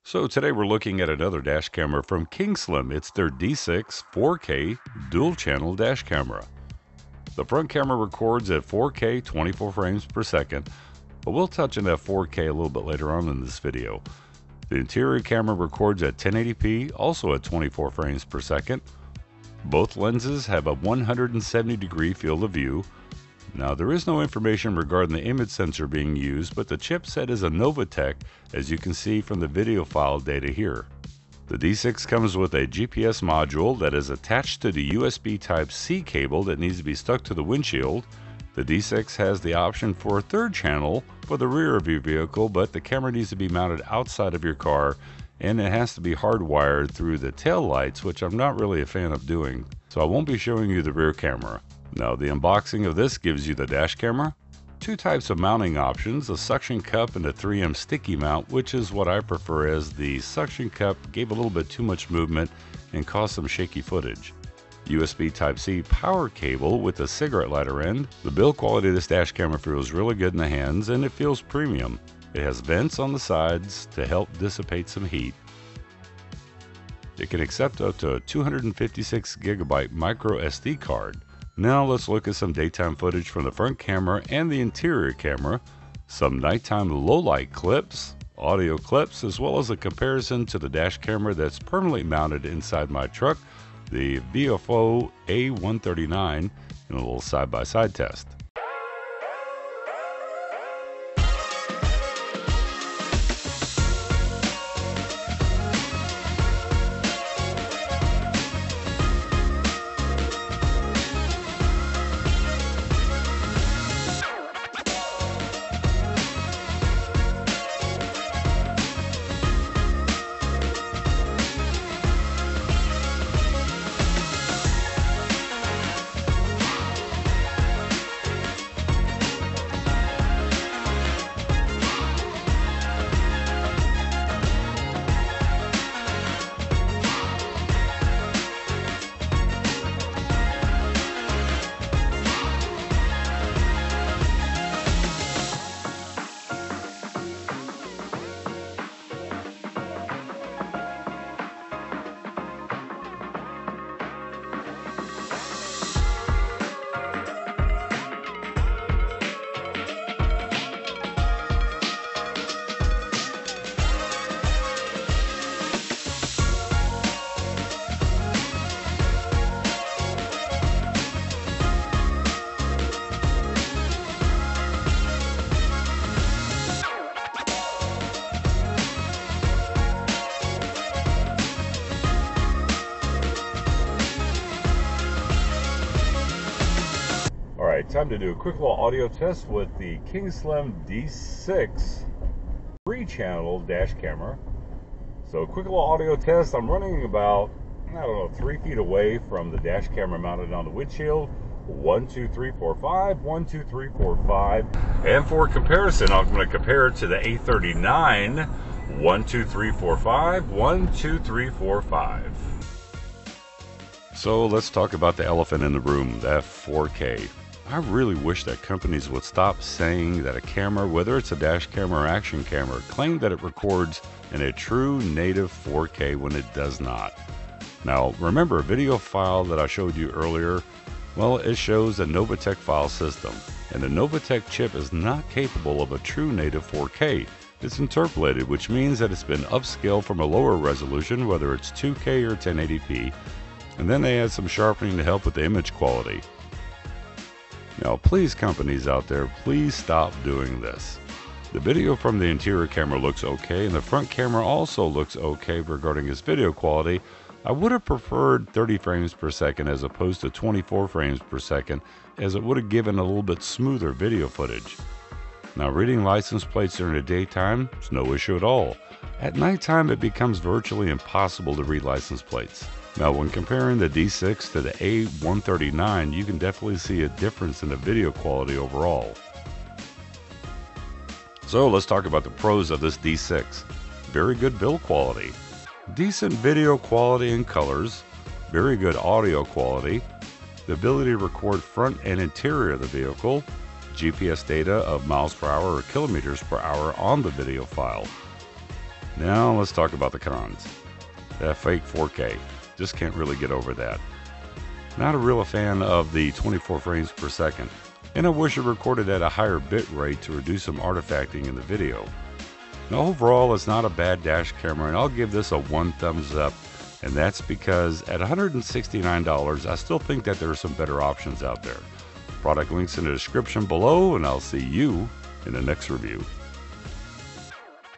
So today we're looking at another dash camera from Kingslim. It's their D6 4K dual channel dash camera. The front camera records at 4K 24 frames per second, but we'll touch on that 4K a little bit later on in this video. The interior camera records at 1080p, also at 24 frames per second. Both lenses have a 170 degree field of view. Now, there is no information regarding the image sensor being used, but the chipset is a Novatek, as you can see from the video file data here. The D6 comes with a GPS module that is attached to the USB Type-C cable that needs to be stuck to the windshield. The D6 has the option for a third channel for the rear of your vehicle, but the camera needs to be mounted outside of your car, and it has to be hardwired through the tail lights, which I'm not really a fan of doing, so I won't be showing you the rear camera. Now, the unboxing of this gives you the dash camera, two types of mounting options, a suction cup and a 3M sticky mount, which is what I prefer, as the suction cup gave a little bit too much movement and caused some shaky footage. USB Type-C power cable with a cigarette lighter end. The build quality of this dash camera feels really good in the hands, and it feels premium. It has vents on the sides to help dissipate some heat. It can accept up to a 256 gigabyte micro SD card. Now let's look at some daytime footage from the front camera and the interior camera, some nighttime low light clips, audio clips, as well as a comparison to the dash camera that's permanently mounted inside my truck, the FXhome A139, and a little side-by-side test. Alright, time to do a quick little audio test with the Kingslim D6 3-channel dash camera. So a quick little audio test. I'm running about, 3 feet away from the dash camera mounted on the windshield. 1, 2, 3, 4, 5. 1, 2, 3, 4, 5. And for comparison, I'm going to compare it to the A39. 1, 2, 3, 4, 5. 1, 2, 3, 4, 5. So let's talk about the elephant in the room, that 4K. I really wish that companies would stop saying that a camera, whether it's a dash camera or action camera, claim that it records in a true native 4K when it does not. Now, remember a video file that I showed you earlier? Well, it shows a Novatek file system, and the Novatek chip is not capable of a true native 4K. It's interpolated, which means that it's been upscaled from a lower resolution, whether it's 2K or 1080p, and then they add some sharpening to help with the image quality. Now, please, companies out there, please stop doing this. The video from the interior camera looks okay, and the front camera also looks okay regarding its video quality. I would have preferred 30 frames per second as opposed to 24 frames per second, as it would have given a little bit smoother video footage. Now, reading license plates during the daytime is no issue at all. At nighttime, it becomes virtually impossible to read license plates. Now, when comparing the D6 to the A139, you can definitely see a difference in the video quality overall. So let's talk about the pros of this D6. Very good build quality, decent video quality and colors, very good audio quality, the ability to record front and interior of the vehicle, GPS data of miles per hour or kilometers per hour on the video file. Now let's talk about the cons. That fake 4K, just can't really get over that. Not a real fan of the 24 frames per second, and I wish it recorded at a higher bit rate to reduce some artifacting in the video. Now overall, it's not a bad dash camera, and I'll give this a 1 thumbs up, and that's because at $169, I still think that there are some better options out there. Product links in the description below, and I'll see you in the next review.